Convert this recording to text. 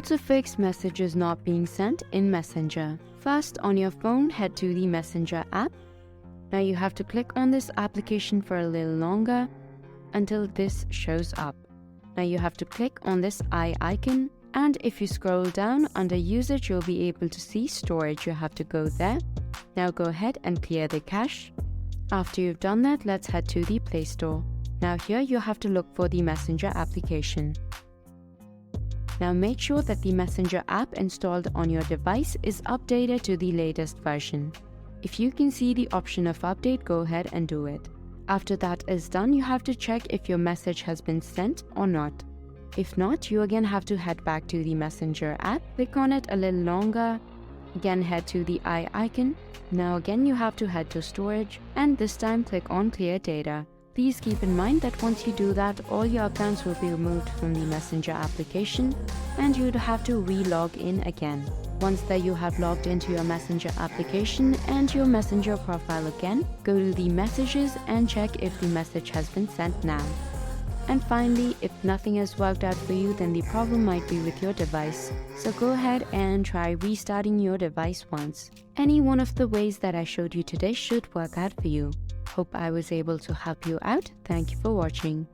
to fix messages not being sent in Messenger. First, on your phone, head to the Messenger app. Now you have to click on this application for a little longer until this shows up. Now you have to click on this eye icon, and if you scroll down under usage, you'll be able to see storage. You have to go there. Now go ahead and clear the cache. After you've done that, let's head to the Play Store. Now here you have to look for the Messenger application. Now make sure that the Messenger app installed on your device is updated to the latest version. If you can see the option of update, go ahead and do it. After that is done, you have to check if your message has been sent or not. If not, you again have to head back to the Messenger app, click on it a little longer, again head to the eye icon. Now again you have to head to storage, and this time click on clear data. Please keep in mind that once you do that, all your accounts will be removed from the Messenger application and you'd have to re-log in again. Once that you have logged into your Messenger application and your Messenger profile again, go to the messages and check if the message has been sent now. And finally, if nothing has worked out for you, then the problem might be with your device. So go ahead and try restarting your device once. Any one of the ways that I showed you today should work out for you. Hope I was able to help you out. Thank you for watching.